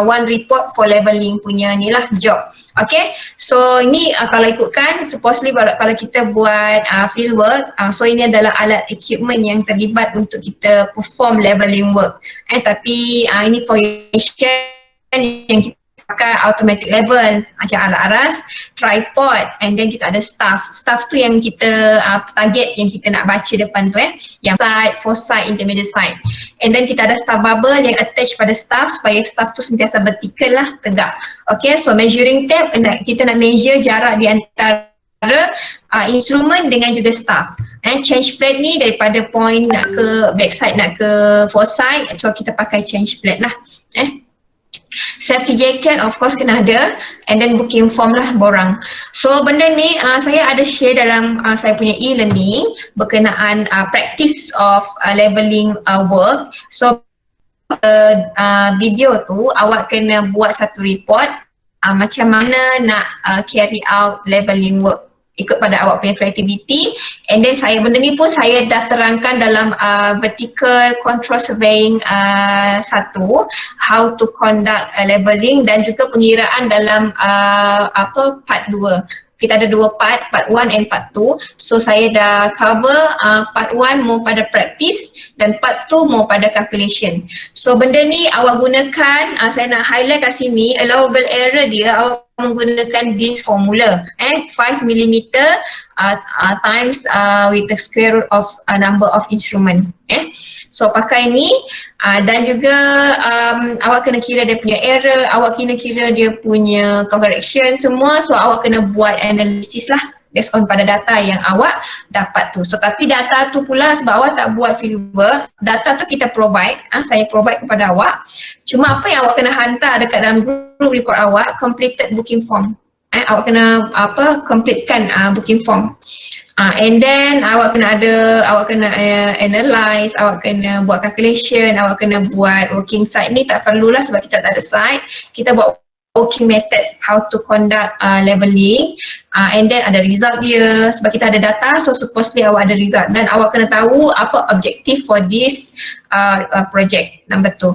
one report for leveling punya ni lah job. Okay, so ini kalau ikutkan supposedly kalau kita buat field work, so ini adalah alat equipment yang terlibat untuk kita perform leveling work. Tapi ini for yang kita pakai automatic level macam alat aras, tripod, and then kita ada staff tu yang kita target yang kita nak baca depan tu yang side, foresight, intermediate side, and then kita ada staff bubble yang attach pada staff supaya staff tu sentiasa vertical lah, tegak. Okay, so measuring tape kita nak measure jarak di antara instrumen dengan juga staff. Change plate ni daripada point nak ke backside nak ke foresight, so kita pakai change plate lah. Safety jacket of course kena ada, and then booking form lah borang. So benda ni saya ada share dalam saya punya e-learning berkenaan practice of leveling work. So video tu awak kena buat satu report macam mana nak carry out leveling work ikut pada awak punya creativity, and then benda ni pun saya dah terangkan dalam vertical control surveying 1, how to conduct leveling, dan juga pengiraan dalam part 2. Kita ada 2 part 1 and part 2. So saya dah cover part 1 more pada practice dan part 2 more pada calculation. So benda ni awak gunakan, saya nak highlight kat sini, allowable error dia awak menggunakan this formula 5mm times with the square root of number of instrument. So pakai ni dan juga awak kena kira dia punya error, awak kena kira dia punya correction semua. So awak kena buat analisis lah based on pada data yang awak dapat tu. So tapi data tu pula sebab awak tak buat fieldwork, data tu kita provide, saya provide kepada awak. Cuma apa yang awak kena hantar dekat dalam group report awak, completed booking form. Awak kena completekan booking form. And then awak kena analyze, awak kena buat calculation, awak kena buat working site ni tak perlulah sebab kita tak ada site. Kita buat working method how to conduct leveling, and then ada result dia sebab kita ada data, so supposedly awak ada result dan awak kena tahu apa objective for this project number 2.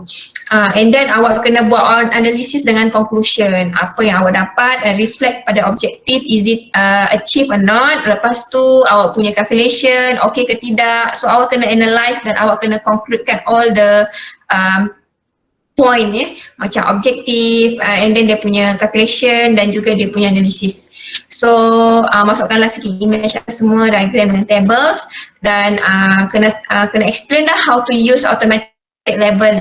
And then awak kena buat analysis dengan conclusion, apa yang awak dapat and reflect pada objective, is it achieve or not. Lepas tu awak punya calculation okay ke tidak, so awak kena analyze dan awak kena concludekan all the point macam objektif, and then dia punya calculation dan juga dia punya analisis. So masukkanlah sikit image semua, diagram dengan tables, dan kena explain lah how to use automatic level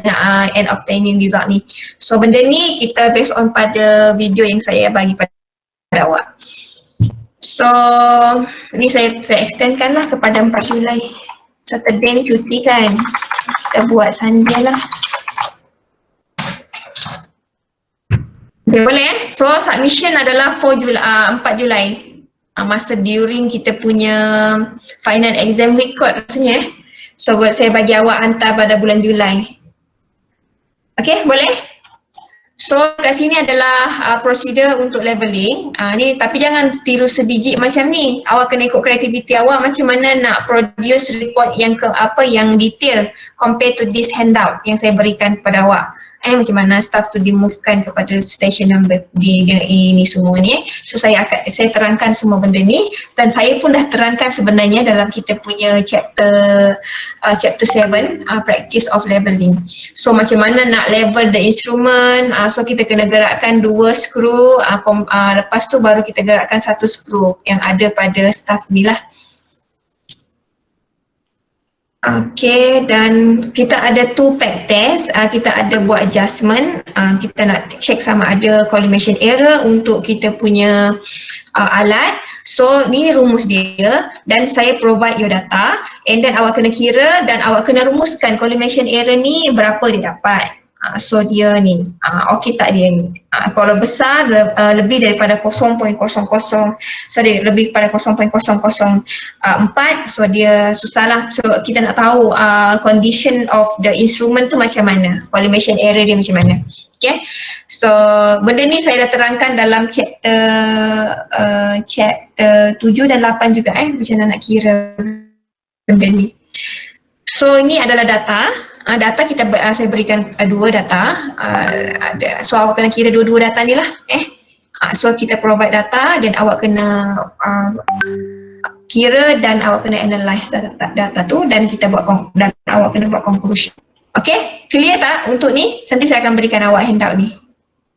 and obtaining result ni. So benda ni kita based on pada video yang saya bagi pada awak. So ni saya extendkan lah kepada 4 Julai. Saturday ni cuti kan, kita buat Sunday lah. Okay, boleh So submission adalah 4 Julai. Masa during kita punya final exam week kot rasanya. So saya bagi awak hantar pada bulan Julai. Okay, boleh? So kat sini adalah prosedur untuk leveling. Ni tapi jangan tiru sebiji macam ni. Awak kena ikut kreativiti awak macam mana nak produce report yang yang detail compare to this handout yang saya berikan kepada awak. Macam mana staff tu di-movekan kepada station number di ini semua ni. So saya terangkan semua benda ni, dan saya pun dah terangkan sebenarnya dalam kita punya chapter 7 practice of leveling. So macam mana nak level the instrument, so kita kena gerakkan 2 skru, lepas tu baru kita gerakkan 1 skru yang ada pada staff ni lah. Okay, dan kita ada 2 pack test, kita ada buat adjustment, kita nak check sama ada collimation error untuk kita punya alat. So ni rumus dia dan saya provide your data, and then awak kena kira dan awak kena rumuskan collimation error ni berapa dia dapat. So dia ni, okey tak dia ni. Kalau besar lebih daripada lebih pada 0.004, so dia susah lah. So kita nak tahu condition of the instrument tu macam mana, collimation error dia macam mana. Okay, so benda ni saya dah terangkan dalam chapter 7 dan 8 juga macam mana nak kira benda ni. So ini adalah data. data kita saya berikan dua data, so awak kena kira dua-dua data ni lah. So kita provide data dan awak kena kira dan awak kena analyse data tu dan kita buat dan awak kena buat conclusion. Okay, clear tak untuk ni? Nanti saya akan berikan awak handout ni.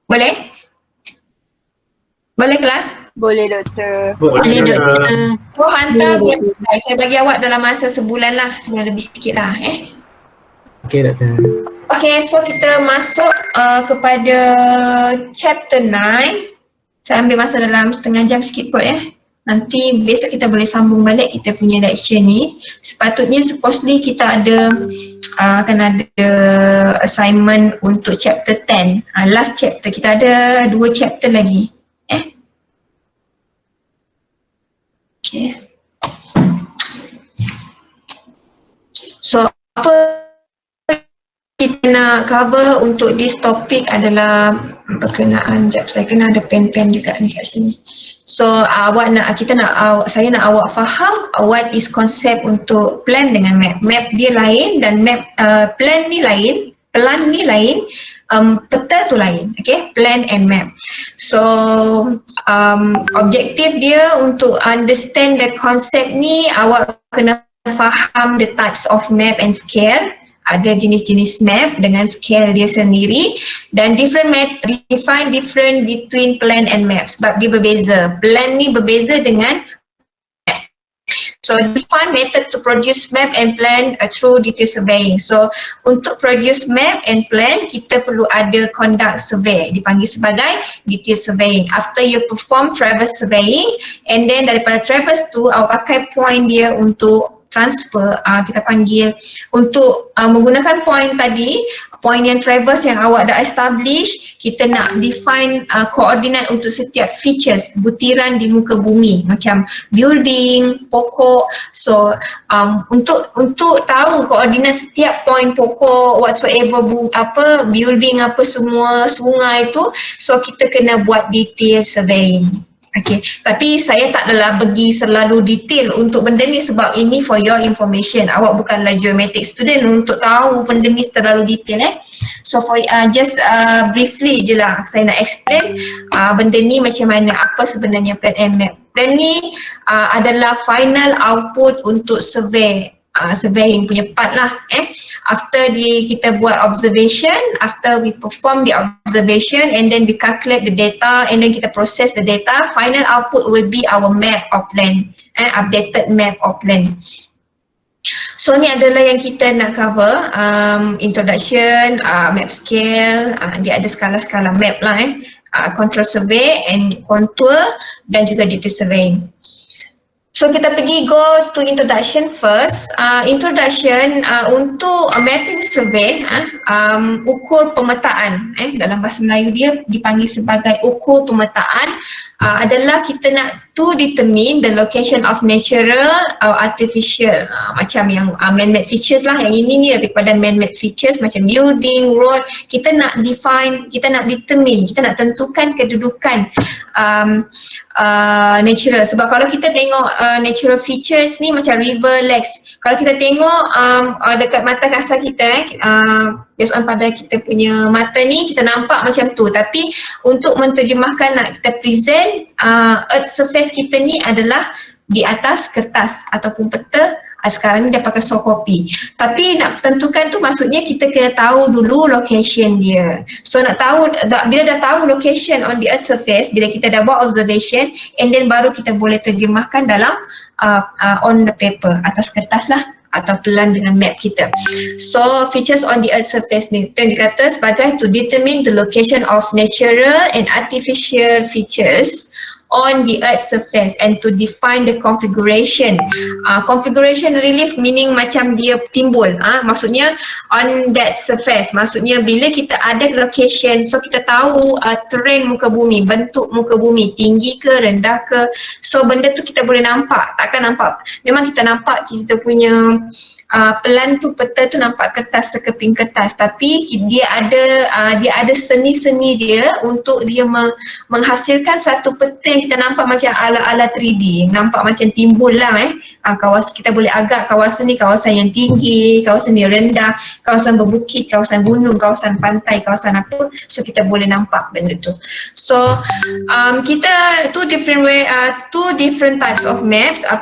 Boleh? Boleh kelas? Boleh doktor. Boleh doktor. Oh hantar saya bagi awak dalam masa sebulan lah, sebulan lebih sikit lah Okey doktor. Okay, so kita masuk kepada chapter 9. Saya ambil masa dalam setengah jam sikit kot Nanti besok kita boleh sambung balik kita punya lecture ni. Sepatutnya supposedly kita ada akan ada assignment untuk chapter 10. Last chapter, kita ada 2 chapter lagi. Okay. So apa kita nak cover untuk this topic adalah berkenaan, sekejap saya kena ada pen-pen juga ni kat sini. So saya nak awak faham what is konsep untuk plan dengan map. Map dia lain dan map plan ni lain, peta tu lain. Okay, plan and map. So objektif dia untuk understand the concept ni, awak kena faham the types of map and scale. Ada jenis-jenis map dengan scale dia sendiri dan define different between plan and map sebab dia berbeza. Plan ni berbeza dengan map. So define method to produce map and plan through detail surveying. So untuk produce map and plan kita perlu ada conduct survey, dipanggil sebagai detail surveying. After you perform traverse surveying and then daripada traverse tu awak pakai point dia untuk transfer, kita panggil untuk menggunakan point tadi, point yang traverse yang awak dah establish, kita nak define koordinat untuk setiap features, butiran di muka bumi macam building, pokok. So untuk tahu koordinat setiap point pokok, whatsoever building apa semua, sungai tu, so kita kena buat detail surveying. Okay, tapi saya tak adalah pergi selalu detail untuk benda ni sebab ini for your information. Awak bukanlah geometric student untuk tahu benda ni terlalu detail So for just briefly je lah saya nak explain benda ni macam mana, apa sebenarnya plan and map. Plan ni adalah final output untuk surveying punya part lah after kita buat observation, after we perform the observation and then we calculate the data and then kita process the data, final output will be our map or plan, updated map or plan. So ni adalah yang kita nak cover, introduction, map scale, dia ada skala-skala map lah control survey and contour dan juga detail surveying. So kita pergi go to introduction first. Introduction untuk mapping survey, ukur pemetaan, dalam bahasa Melayu dia dipanggil sebagai ukur pemetaan, adalah kita nak to determine the location of natural or artificial, macam yang man-made features lah. Yang ini ni lebih kepada man-made features macam building, road. Kita nak define, kita nak determine, kita nak tentukan kedudukan natural. Sebab kalau kita tengok natural features ni macam river, lakes, kalau kita tengok dekat mata kasar kita, based on pada kita punya mata ni, kita nampak macam tu. Tapi untuk menterjemahkan, nak kita present earth surface kita ni adalah di atas kertas ataupun peta. Sekarang ni dia pakai soft copy. Tapi nak tentukan tu maksudnya kita kena tahu dulu location dia. So nak tahu, bila dah tahu location on the earth surface, bila kita dah buat observation and then baru kita boleh terjemahkan dalam on the paper, atas kertas lah, atau pelan dengan map kita. So features on the earth surface ni, yang dikata sebagai to determine the location of natural and artificial features on the earth surface and to define the configuration. Configuration relief meaning macam dia timbul, maksudnya on that surface, maksudnya bila kita ada location, so kita tahu terrain muka bumi, bentuk muka bumi, tinggi ke, rendah ke, so benda tu kita boleh nampak. Takkan nampak, memang kita nampak kita punya pelan tu peta tu nampak kertas sekeping kertas, tapi dia ada seni-seni dia untuk dia menghasilkan satu peta yang kita nampak macam ala-ala 3D, nampak macam timbul lah kawasan, kita boleh agak kawasan ni kawasan yang tinggi, kawasan yang rendah, kawasan berbukit, kawasan gunung, kawasan pantai, kawasan apa, so kita boleh nampak benda tu. So kita two different types of maps are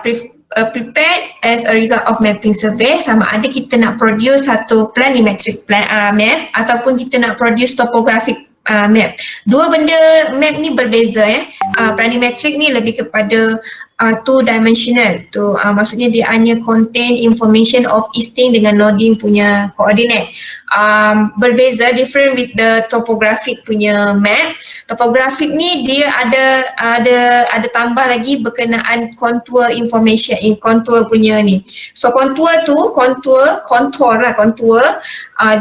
prepared as a result of mapping survey. Sama ada kita nak produce satu planimetric map ataupun kita nak produce topographic map. Dua benda map ni berbeza planimetric ni lebih kepada two dimensional tu, maksudnya dia hanya contain information of easting dengan loading punya koordinat. Berbeza, different with the topographic punya map. Topographic ni dia ada tambah lagi berkenaan contour information, contour punya ni. So contour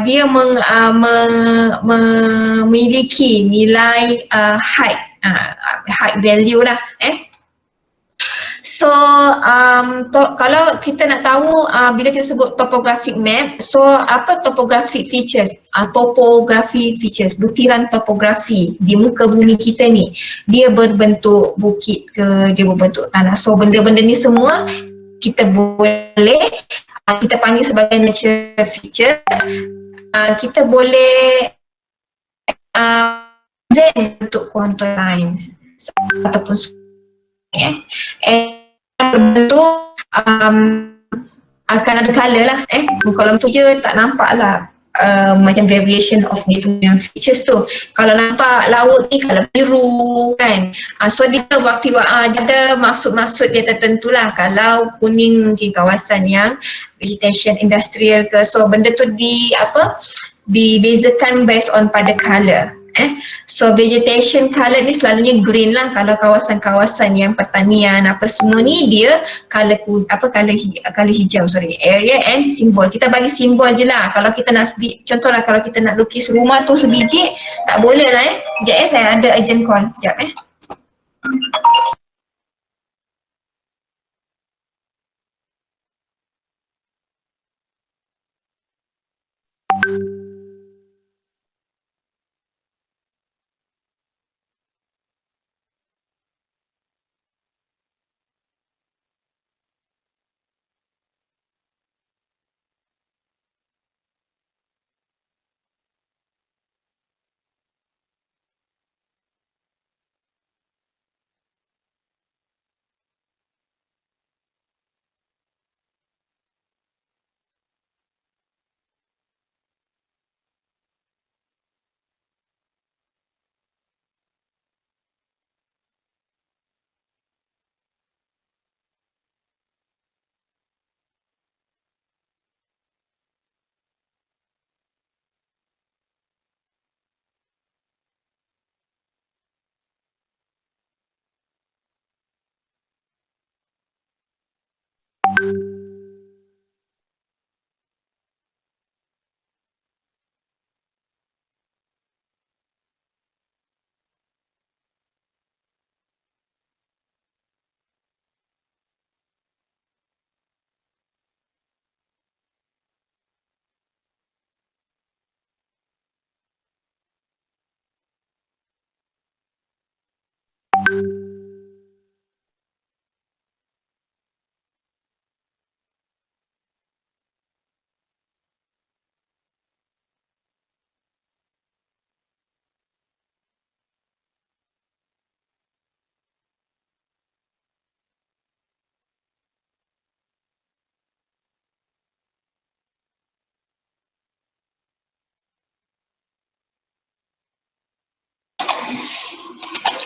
dia memiliki nilai height value lah So kalau kita nak tahu bila kita sebut topographic map, so apa topographic features? Topography features, butiran topografi di muka bumi kita ni, dia berbentuk bukit ke, dia berbentuk tanah. So benda-benda ni semua kita boleh kita panggil sebagai natural features. Kita boleh bentuk contour lines ataupun and berbentuk akan ada colour lah kalau tu je tak nampak lah macam variation of dia punya features tu. Kalau nampak laut ni colour biru kan, so dia waktu ada maksud dia tertentu lah. Kalau kuning mungkin kawasan yang vegetation industrial ke, so benda tu dibezakan based on pada colour. So vegetation colour ni selalunya green lah. Kalau kawasan-kawasan yang pertanian apa semua ni dia colour hijau, area and simbol. Kita bagi simbol je lah. Kalau kita nak contohlah kalau kita nak lukis rumah tu sebiji, tak boleh lah Sekejap saya ada urgent call. Sekejap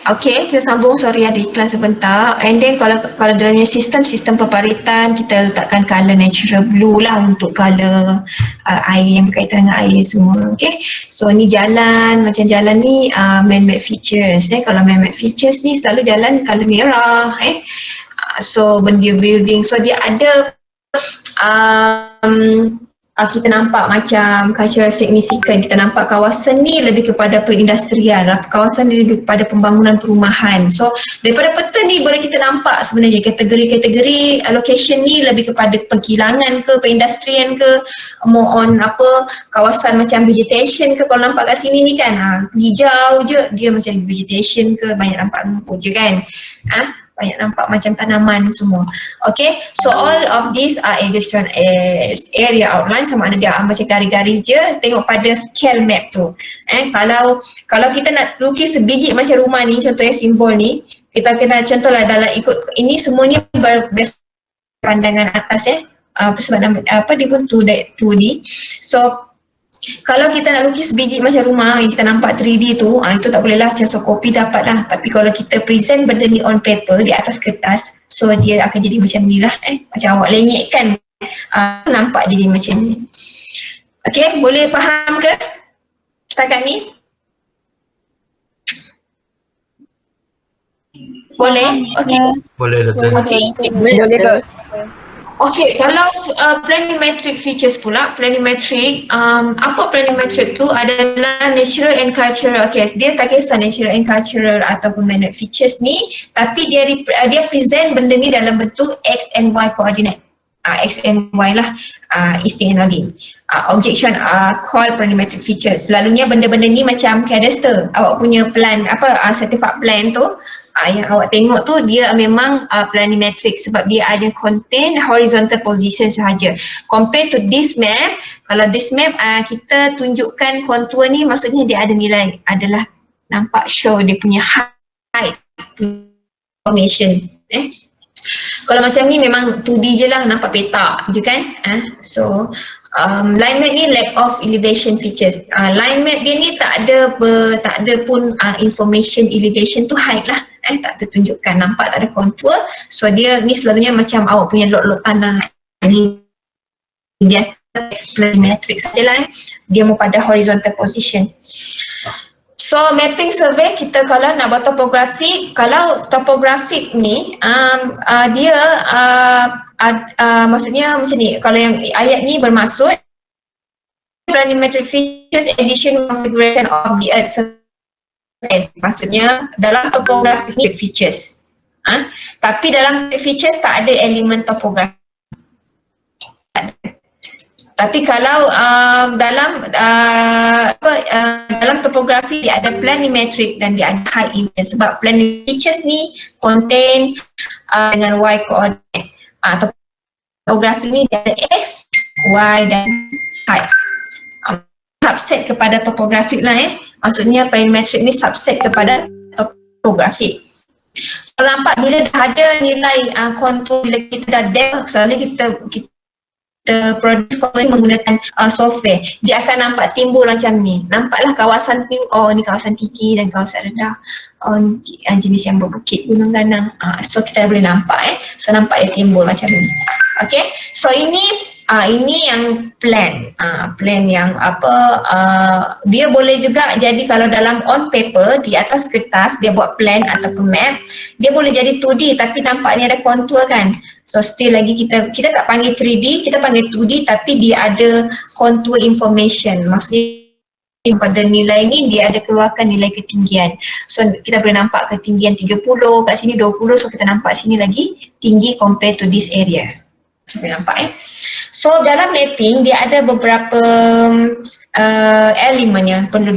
Okay, kita sambung. Sorry ada iklan sebentar. And then kalau dalamnya sistem peparitan, kita letakkan colour natural blue lah untuk colour air yang berkaitan dengan air semua. Okay, so ni jalan, macam jalan ni man-made features. Kalau man-made features ni selalu jalan colour merah. So benda building, so dia ada kita nampak macam cultural significant, kita nampak kawasan ni lebih kepada perindustrian, kawasan ni lebih kepada pembangunan perumahan. So daripada peta ni boleh kita nampak sebenarnya kategori-kategori location ni lebih kepada pengkilangan ke, perindustrian ke, more on kawasan macam vegetation ke. Kalau nampak kat sini ni kan, hijau je, dia macam vegetation ke, banyak nampak rumput je kan. Banyak nampak macam tanaman semua. Okay, so all of these are illustration area outline, sama ada dia macam garis-garis je. Tengok pada scale map tu. Kalau kita nak lukis sebiji macam rumah ni, contohnya simbol ni, kita kena contohlah dalam ikut ini semuanya berdasarkan pandangan atas sebab dia pun 2D. So kalau kita nak lukis biji macam rumah yang kita nampak 3D tu, itu tak boleh lah macam soft copy dapat lah. Tapi kalau kita present benda ni on paper di atas kertas, so dia akan jadi macam ni lah. Macam awak lenyekkan, nampak jadi macam ni. Okay, boleh faham ke setakat ni? Boleh? Okay. Boleh Dr. Okay. Boleh ke? Okay, kalau planimetric features pula, planimetric, apa planimetric tu adalah natural and cultural. Okay, dia tak kisah natural and cultural ataupun man-made features ni, tapi dia present benda ni dalam bentuk X and Y coordinate. X and Y lah, isting and loading. Objection called planimetric features. Selalunya benda-benda ni macam cadastre, awak punya plan, certified plan tu, yang awak tengok tu dia memang planimetric sebab dia ada contain horizontal position sahaja. Compare to this map, kalau this map kita tunjukkan kontur ni, maksudnya dia ada nilai, adalah nampak show dia punya height information. Kalau macam ni memang 2D je lah, nampak peta je kan. So line map ni lack of elevation features. Line map dia ni tak ada pun information elevation tu height lah. Tak tertunjukkan, nampak tak ada kontur. So dia ni selalunya macam awak punya lot-lot tanah ni biasa planimetric sajalah. Dia mau pada horizontal position. So mapping survey kita kalau nak buat topografik, kalau topografik ni dia maksudnya macam ni, kalau yang ayat ni bermaksud planimetric features addition configuration of the earth surface, maksudnya dalam topografi ni features. Tapi dalam features tak ada elemen topografi. Tapi kalau dalam topografi dia ada planimetric dan dia ada high image, sebab planimetric features ni contain dengan Y coordinate. Topografi ni dia ada X, Y dan height. Subset kepada topografik lah maksudnya planimetric ni subset kepada topografik. Kalau nampak bila dah ada nilai kontur, bila kita dah depth, selalu kita produce menggunakan software, dia akan nampak timbul macam ni. Nampaklah kawasan ni, ni kawasan tinggi dan kawasan rendah. Jenis yang berbukit, gunung ganang. So kita boleh nampak so nampak dia timbul macam ni. Okay, so ini yang plan. Plan yang dia boleh juga jadi kalau dalam on paper di atas kertas dia buat plan ataupun map, dia boleh jadi 2D tapi nampaknya ada kontur kan. So still lagi kita tak panggil 3D, kita panggil 2D tapi dia ada contour information. Maksudnya pada nilai ni dia ada keluarkan nilai ketinggian. So kita boleh nampak ketinggian 30, kat sini 20, so kita nampak sini lagi tinggi compare to this area. Sampai nampak So dalam mapping dia ada beberapa elemen yang perlu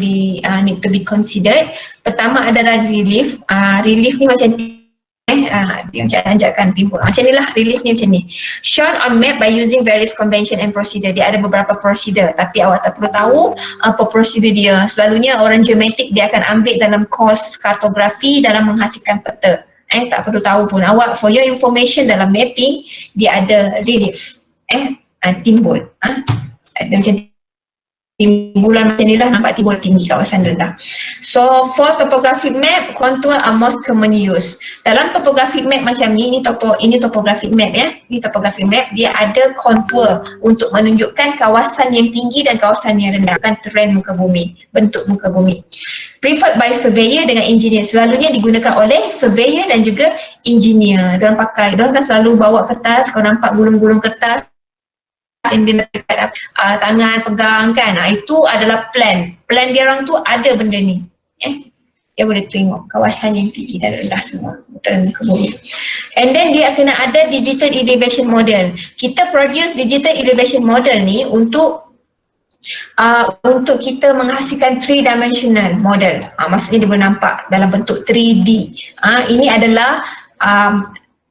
need to be considered. Pertama adalah relief. Relief ni macam dia macam anjakan timbul. Macam ni lah relief ni macam ni. Shown on map by using various convention and procedure. Dia ada beberapa prosedur tapi awak tak perlu tahu apa prosedur dia. Selalunya orang geometrik dia akan ambil dalam course kartografi dalam menghasilkan peta. Tak perlu tahu pun. Awak for your information dalam mapping dia ada relief. Timbul. Ada macam timbulan macam ni lah, nampak timbul tinggi kawasan rendah. So for topographic map, contour are most commonly used. Dalam topographic map macam ni, ini topographic map Ini topographic map, dia ada contour untuk menunjukkan kawasan yang tinggi dan kawasan yang rendah, bukan terrain muka bumi, bentuk muka bumi. Preferred by surveyor dengan engineer, selalunya digunakan oleh surveyor dan juga engineer. Diorang kan selalu bawa kertas, kalau nampak gulung-gulung kertas yang dia dekat tangan pegang kan, itu adalah plan dia orang tu ada benda ni. Dia boleh tengok kawasan yang tinggi dan rendah semua dalam muka bumi. And then dia kena ada digital elevation model. Kita produce digital elevation model ni untuk kita menghasilkan 3-dimensional model. Maksudnya dia boleh nampak dalam bentuk 3D. Ini adalah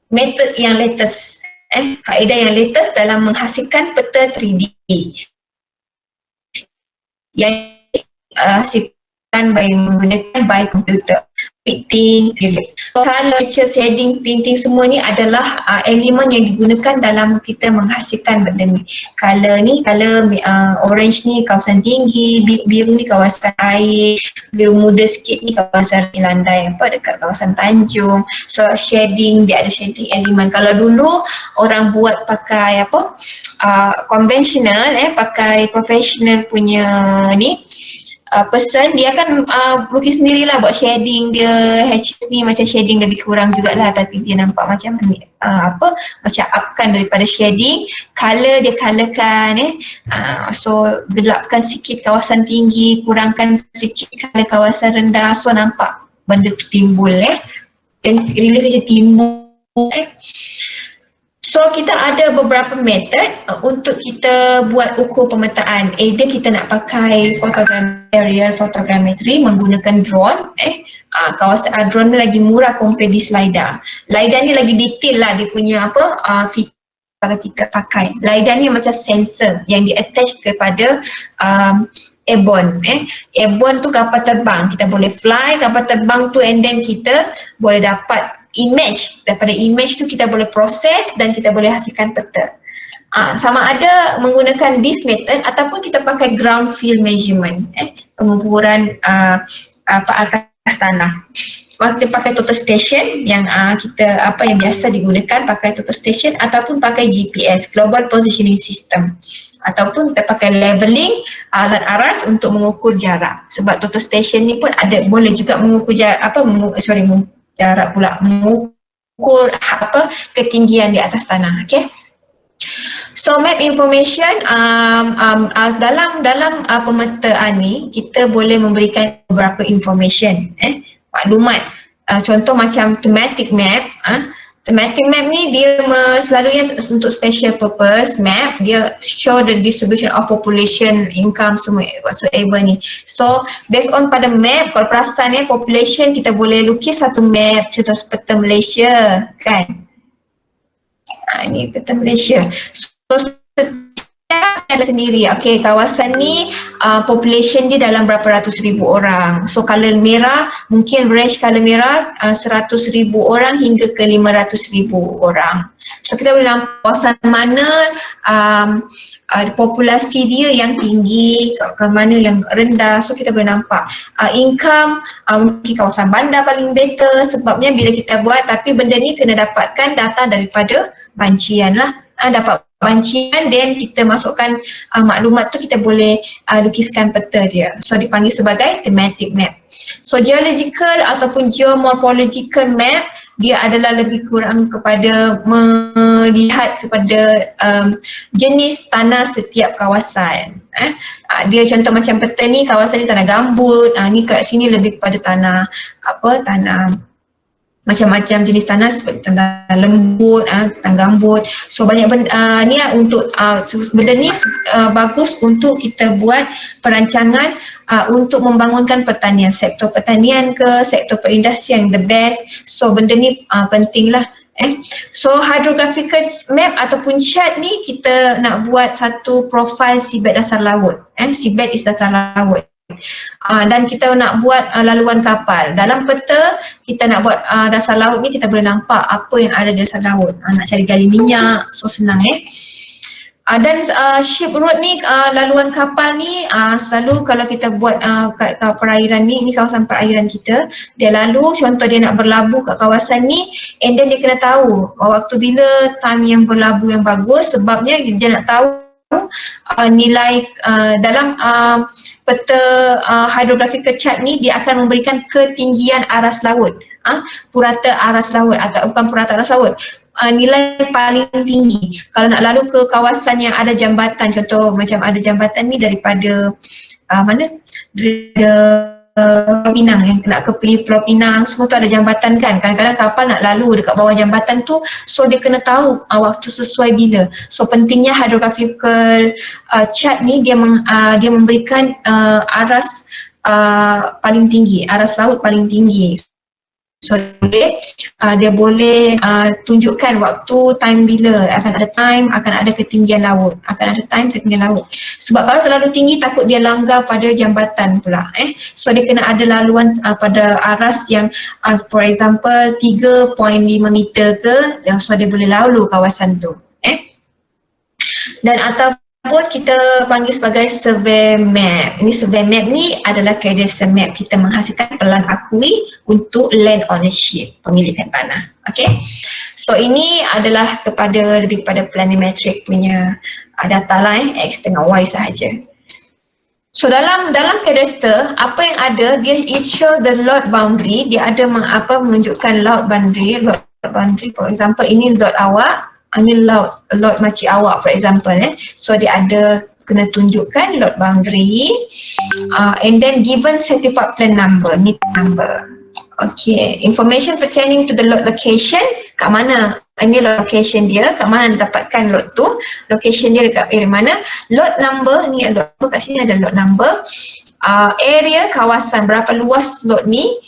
metod yang latest, kaedah yang latest dalam menghasilkan peta 3D yang hasilkan menggunakan by komputer. Painting, relief. Color, shading, painting semua ni adalah elemen yang digunakan dalam kita menghasilkan benda ni. Color ni, orange ni kawasan tinggi, biru ni kawasan air, biru muda sikit ni kawasan landai dekat kawasan Tanjung. So shading, dia ada shading elemen. Kalau dulu orang buat pakai konvensional, pakai professional punya ni, person dia akan lukis sendirilah, buat shading dia, hatches ni macam shading lebih kurang jugalah, tapi dia nampak macam macam upkan daripada shading. Color dia colorkan, so gelapkan sikit kawasan tinggi, kurangkan sikit color kawasan rendah, so nampak benda tu timbul, dan relief macam timbul. So kita ada beberapa metod untuk kita buat ukur pemetaan. Either kita nak pakai aerial photogrammetry menggunakan drone. Kawasan drone ni lagi murah compare di LiDAR. LiDAR ni lagi detail lah dia punya feature kalau kita pakai. LiDAR ni macam sensor yang di-attach kepada airborne. Airborne tu kapal terbang. Kita boleh fly kapal terbang tu, and then kita boleh dapat image. Daripada image tu kita boleh proses dan kita boleh hasilkan peta. Sama ada menggunakan this method ataupun kita pakai ground field measurement, pengukuran atas tanah. Kita pakai total station yang yang biasa digunakan, pakai total station ataupun pakai GPS, global positioning system, ataupun kita pakai leveling alat aras untuk mengukur jarak. Sebab total station ni pun boleh juga mengukur jarak pula, mengukur ketinggian di atas tanah. So map information, dalam pemetaan ni kita boleh memberikan beberapa information, maklumat. Contoh macam thematic map. Thematic map ni dia selalunya untuk special purpose map, dia show the distribution of population, income semua whatsoever ni. So based on pada map, kalau perasan population, kita boleh lukis satu map, contoh peta Malaysia kan. Ini peta Malaysia. So ada sendiri. Kawasan ni population dia dalam berapa ratus ribu orang. So color merah, mungkin range color merah 100,000 orang hingga ke 500,000 orang. So kita boleh nampak kawasan mana populasi dia yang tinggi, ke mana yang rendah. So kita boleh nampak income, mungkin kawasan bandar paling better sebabnya bila kita buat, tapi benda ni kena dapatkan data daripada bancian lah. Dapat bancian, dan kita masukkan maklumat tu, kita boleh lukiskan peta dia. So dipanggil sebagai thematic map. So geological ataupun geomorphological map, dia adalah lebih kurang kepada melihat kepada jenis tanah setiap kawasan. Dia contoh macam peta ni, kawasan ni tanah gambut, ni kat sini lebih kepada tanah macam-macam jenis tanah seperti tanah lembut, tanah gambut. So banyak benda ni untuk benda ni bagus untuk kita buat perancangan untuk membangunkan pertanian, sektor pertanian ke sektor perindustrian, the best. So benda ni penting lah. So hydrographical map ataupun chart ni, kita nak buat satu profil seabed dasar laut. Seabed is dasar laut. Dan kita nak buat laluan kapal. Dalam peta kita nak buat dasar laut ni, kita boleh nampak apa yang ada di dasar laut. Nak cari gali minyak, so senang. Dan ship road ni, laluan kapal ni selalu kalau kita buat kat perairan ni kawasan perairan kita, dia lalu, contoh dia nak berlabuh kat kawasan ni, and then dia kena tahu waktu bila time yang berlabuh yang bagus, sebabnya dia nak tahu nilai dalam peta hydrographical chart ni, dia akan memberikan ketinggian aras laut, purata aras laut atau bukan purata aras laut, nilai paling tinggi. Kalau nak lalu ke kawasan yang ada jambatan, contoh macam ada jambatan ni daripada mana? Pulau Pinang, yang nak ke Pulau Pinang, semua tu ada jambatan kan. Kadang-kadang kapal nak lalu dekat bawah jambatan tu, so dia kena tahu waktu sesuai bila. So pentingnya hydrographical chart ni dia memberikan aras paling tinggi, aras laut paling tinggi. So dia boleh tunjukkan waktu, time bila akan ada time, akan ada ketinggian laut, akan ada time ketinggian laut. Sebab kalau terlalu tinggi takut dia langgar pada jambatan pula. So dia kena ada laluan pada aras yang for example 3.5 meter ke, so dia boleh lalu kawasan tu. Dan ataupun kita panggil sebagai survey map. Ini survey map ni adalah cadastre map, kita menghasilkan pelan akui untuk land ownership, pemilikan tanah. Okay. So ini adalah lebih kepada planimetric punya data lah, X dengan Y sahaja. So dalam cadastre apa yang ada, it shows the lot boundary, dia ada menunjukkan lot boundary, for example ini lot awak, ini lot makcik awak for example. So dia ada kena tunjukkan lot boundary and then given certified plan number, ni number. Okay, information pertaining to the lot location, kat mana ini location dia, kat mana dapatkan lot tu, location dia dekat area mana, lot number, ni lot number, kat sini ada lot number, area kawasan, berapa luas lot ni,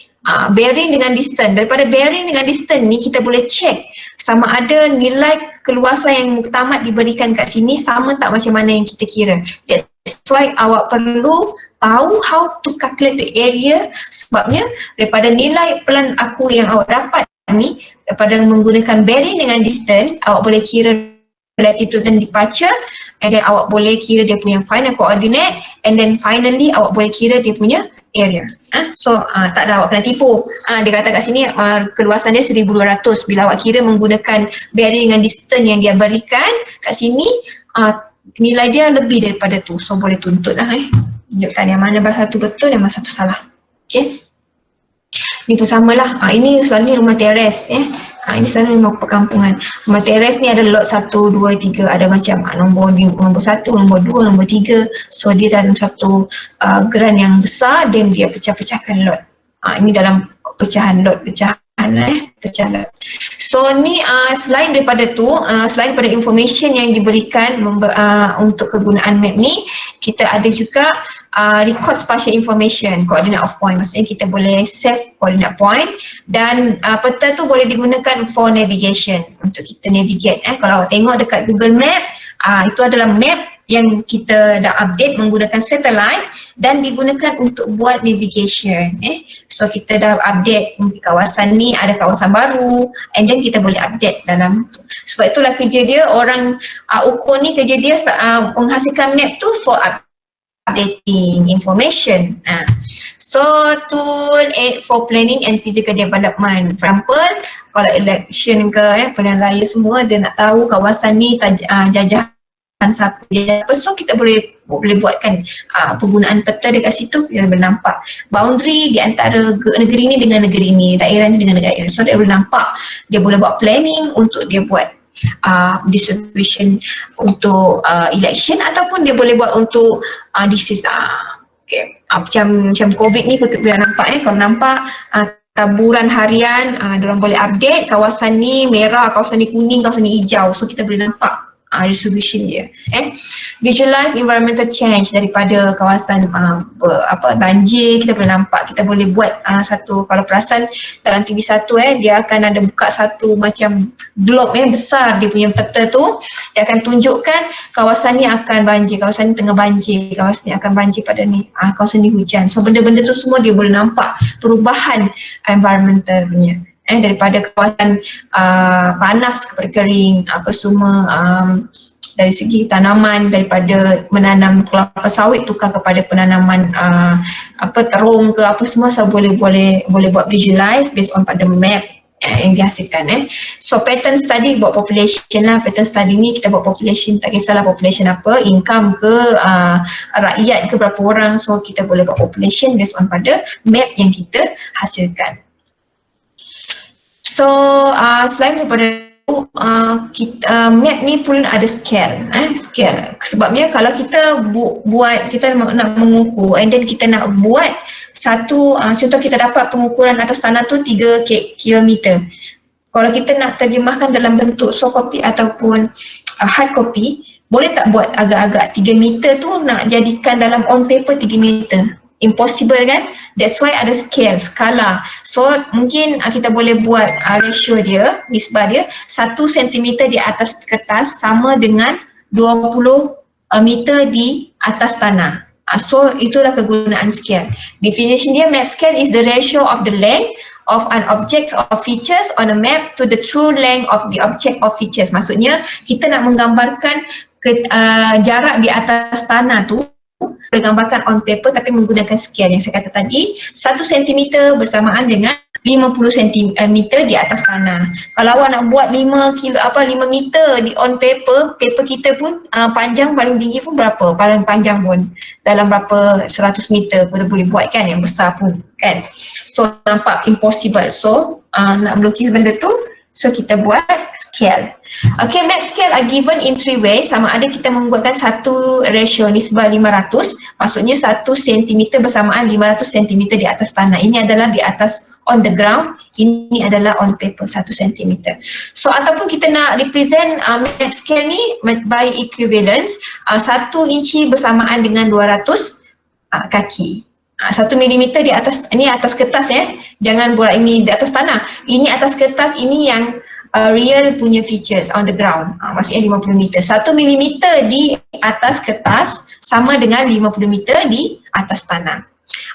bearing dengan distance. Daripada bearing dengan distance ni kita boleh check sama ada nilai keluasan yang muktamad diberikan kat sini sama tak macam mana yang kita kira. That's why awak perlu tahu how to calculate the area, sebabnya daripada nilai pelan aku yang awak dapat ni, daripada menggunakan bearing dengan distance, awak boleh kira latitude dan departure, and then awak boleh kira dia punya final coordinate, and then finally awak boleh kira dia punya area. So tak ada awak kena tipu. Dia kata kat sini keluasan dia 1200, bila awak kira menggunakan bearing dengan distance yang dia berikan kat sini, nilai dia lebih daripada tu, so boleh tuntut lah tunjukkan yang mana satu betul dan mana satu salah. Okay, ni pun samalah. Ini selalu rumah teres ini selalu rumah perkampungan. Rumah teres ni ada lot 1, 2, 3, ada macam nombor 1, nombor 2, nombor 3. So dia dalam satu geran yang besar dan dia pecah-pecahkan lot. Ini dalam pecahan lot, pecahan lot. So ni selain daripada tu, selain daripada information yang diberikan untuk kegunaan map ni, kita ada juga record spatial information, coordinate of point. Maksudnya kita boleh save coordinate point, dan peta tu boleh digunakan for navigation, untuk kita navigate. Kalau awak tengok dekat Google Map, itu adalah map yang kita dah update menggunakan satellite dan digunakan untuk buat navigation. So kita dah update kawasan ni, ada kawasan baru, and then kita boleh update dalam. Sebab itulah kerja dia, orang ukur ni kerja dia menghasilkan map tu for updating information. So tool for planning and physical development. For example, kalau election ke pilihan raya semua, dia nak tahu kawasan ni jajahan siapa, so kita boleh buatkan penggunaan peta dekat situ, dia boleh nampak boundary di antara negeri ni dengan negeri ni, daerah ni dengan daerah ni. So dia boleh nampak, dia boleh buat planning untuk dia buat distribution untuk election, ataupun dia boleh buat untuk disease. Okay. Macam COVID ni kita nampak kalau nampak taburan harian, diorang boleh update kawasan ni merah, kawasan ni kuning, kawasan ni hijau, so kita boleh nampak distribution dia. Visualize environmental change daripada kawasan banjir, kita boleh nampak, kita boleh buat satu, kalau perasan dalam TV1 dia akan ada buka satu macam globe besar, dia punya peta tu, dia akan tunjukkan kawasan ni akan banjir, kawasan ni tengah banjir, kawasan ni akan banjir pada ni, kawasan ni hujan. So benda-benda tu semua dia boleh nampak perubahan environmental punya. Daripada kawasan panas kepada kering, apa semua, dari segi tanaman, daripada menanam kelapa sawit tukar kepada penanaman terung ke apa semua, so boleh buat visualize based on pada map yang dihasilkan. So pattern study buat population lah. Pattern study ni kita buat population, tak kisahlah population apa, income ke, rakyat ke berapa orang, so kita boleh buat population based on pada map yang kita hasilkan. So selain daripada map ni pun ada scale, scale. Sebabnya kalau kita buat, kita nak mengukur and then kita nak buat satu, contoh kita dapat pengukuran atas tanah tu 3 kilometer. Kalau kita nak terjemahkan dalam bentuk soft copy ataupun hard copy, boleh tak buat agak-agak 3 meter tu nak jadikan dalam on paper 3 meter? Impossible kan? That's why ada scale, skala. So mungkin kita boleh buat ratio dia, nisbah dia 1 cm di atas kertas sama dengan 20 meter di atas tanah. So itulah kegunaan scale. Definition dia, map scale is the ratio of the length of an object or features on a map to the true length of the object or features. Maksudnya kita nak menggambarkan jarak di atas tanah tu, digambarkan on paper tapi menggunakan scale yang saya kata tadi, 1 cm bersamaan dengan 50 cm di atas tanah. Kalau awak nak buat 5 meter di on paper, paper kita pun panjang paling tinggi pun berapa? Paling panjang pun dalam berapa 100 meter kita boleh buat kan, yang besar pun kan. So nampak impossible. So nak melukis benda tu, so kita buat scale. Okay, map scale are given in 3 ways. Sama ada kita membuatkan satu ratio nisbah 500, maksudnya 1 cm bersamaan 500 cm di atas tanah. Ini adalah di atas on the ground, ini adalah on paper 1 cm. So ataupun kita nak represent map scale ni by equivalence, 1 inci bersamaan dengan 200 kaki. 1 mm di atas, ini atas kertas ya, jangan buat ini di atas tanah. Ini atas kertas, ini yang real punya features on the ground, maksudnya 50 meter. 1 mm di atas kertas sama dengan 50 meter di atas tanah.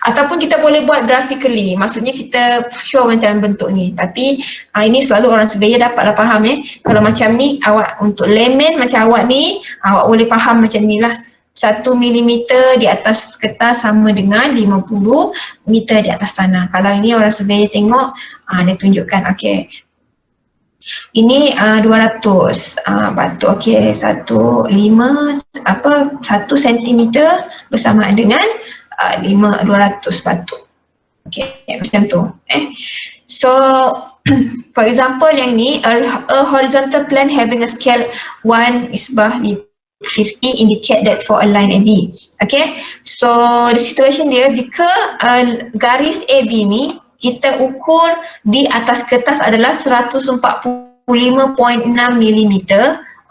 Ataupun kita boleh buat graphically, maksudnya kita show macam bentuk ni. Tapi ini selalu orang sebaya dapatlah faham ya. Kalau macam ni, awak untuk layman macam awak ni, awak boleh faham macam ni lah. 1 mm di atas kertas sama dengan 50 meter di atas tanah. Kalau ini orang sebaya tengok, dia tunjukkan okay. Ini 200 batu, okey, 1 cm bersamaan dengan 200 batu. Okey, macam tu. So for example yang ni, a horizontal plane having a scale 1:50 indicate that for a line AB. Okay, so the situation dia, jika garis AB ni kita ukur di atas kertas adalah 145.6 mm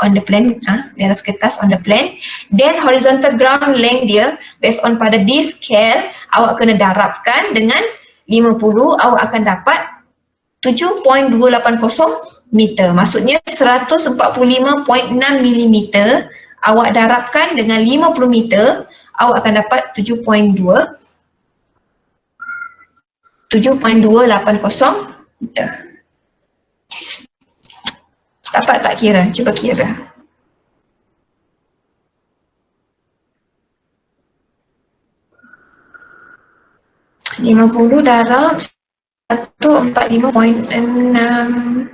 on the plane, di atas kertas on the plane, then horizontal ground length dia based on pada this scale, awak kena darabkan dengan 50, awak akan dapat 7.280 meter. Maksudnya 145.6 mm awak darabkan dengan 50 meter, awak akan dapat 7.280 meter. Dapat tak kira? Cuba kira. (50 darab 145.6).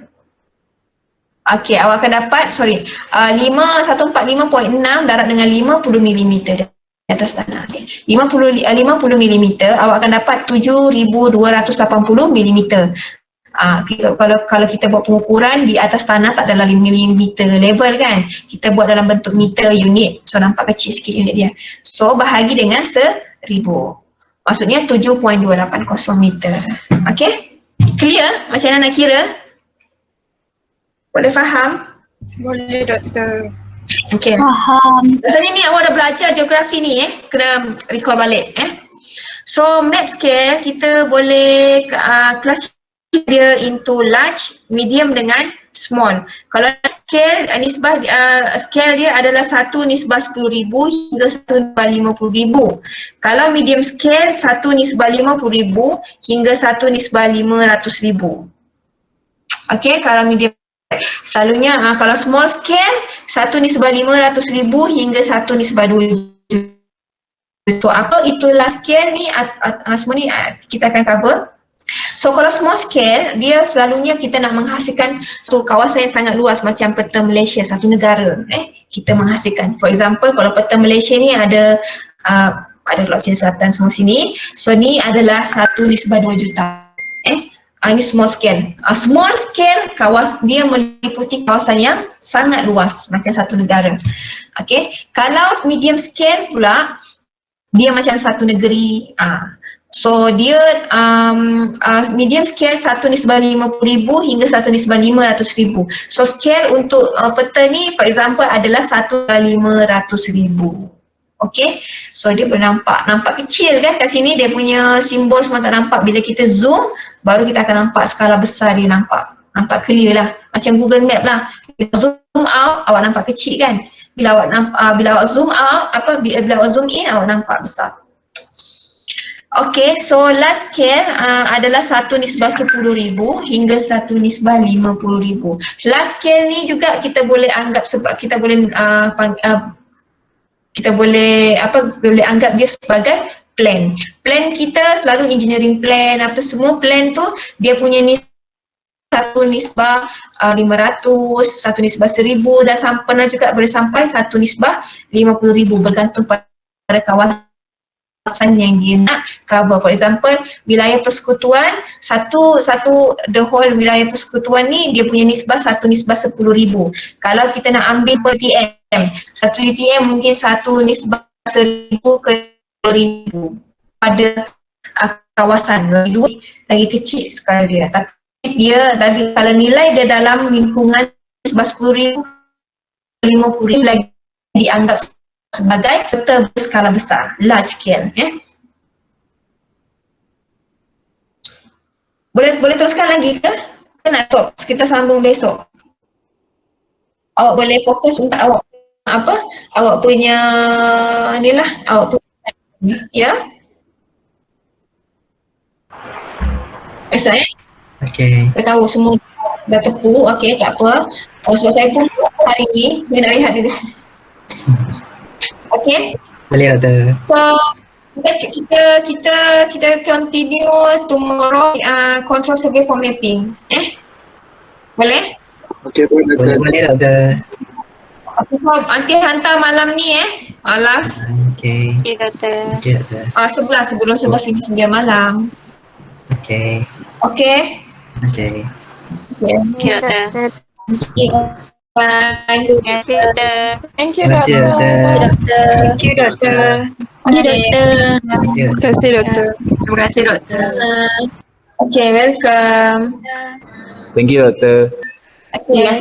Okey, awak akan dapat, 145.6 darab dengan 50 mm di atas tanah. Okay. 50 mm, awak akan dapat 7,280 mm. Kalau kita buat pengukuran di atas tanah tak dalam millimeter level kan, kita buat dalam bentuk meter unit, so nampak kecil sikit unit dia. So bahagi dengan 1,000, maksudnya 7.280 meter. Okay, clear macam mana nak kira? Boleh faham? Boleh doktor. Okay. Faham. Rasanya ni awak dah belajar geografi ni kena recall balik So map scale kita boleh classify dia into large, medium dengan small. Kalau scale scale dia adalah 1:10,000 hingga 1:50,000. Kalau medium scale 1:50,000 hingga 1:500,000. Okay, kalau medium. Selalunya kalau small scale 1:500,000 hingga 1:2,000. So apa itulah scale ni, semua ni kita akan cover. So kalau small scale, dia selalunya kita nak menghasilkan satu kawasan yang sangat luas macam peta Malaysia, satu negara kita menghasilkan. For example, kalau peta Malaysia ni ada Laut Cina Selatan semua sini, so ni adalah 1:2 juta. Ini small scale. Small scale dia meliputi kawasan yang sangat luas macam satu negara. Okey. Kalau medium scale pula dia macam satu negeri. So dia medium scale 1:50,000 hingga 1:500,000. So scale untuk peta ni for example adalah 1/500,000. Okay, so dia nampak kecil kan kat sini, dia punya simbol semua tak nampak. Bila kita zoom baru kita akan nampak skala besar dia, nampak clear lah, macam Google Map lah. Bila zoom out awak nampak kecil kan, bila awak zoom out bila awak zoom in awak nampak besar. Okay, so last scale adalah 1:10,000 hingga 1:50,000. Last scale ni juga kita boleh anggap sebab kita boleh boleh anggap dia sebagai plan. Plan kita selalu engineering plan, apa semua plan tu dia punya ni 1:500, 1:1000 dan pernah juga boleh sampai 1:50,000 bergantung pada kawasan yang dia nak cover. For example, wilayah persekutuan, the whole wilayah persekutuan ni dia punya nisbah 1:10,000. Kalau kita nak ambil per UTM, satu UTM mungkin 1:10,000 ke 2,000 pada kawasan. Lagi kecil sekali dia. Tapi dia kalau nilai dia dalam lingkungan nisbah 10,000 ke 50,000 lagi dianggap sebagai peta berskala besar, large scale. Boleh teruskan lagi ke? Nak stop? Kita sambung besok. Awak boleh fokus untuk awak punya ni lah, awak punya, ya? Saya tahu semua dah tepu, okey, tak apa. Sebab saya pun hari ni, saya nak rehat dulu. Okey? Boleh Doktor. So, kita continue tomorrow control survey for mapping. Boleh? Okey, boleh Doktor. Boleh Doktor. Okay, so nanti hantar malam ni malas. Okey. Okay, Doktor. Okey Doktor. Sebelum 11:09 malam. Okey. Okey? Okey. Okay, Doktor. Okay. Bye. Terima kasih, Doktor. Thank you, Terima kasih Doktor. Thank you, Doktor. Terima kasih Doktor. Terima kasih, Doktor. Okay, welcome. Thank you, Doktor. Okay.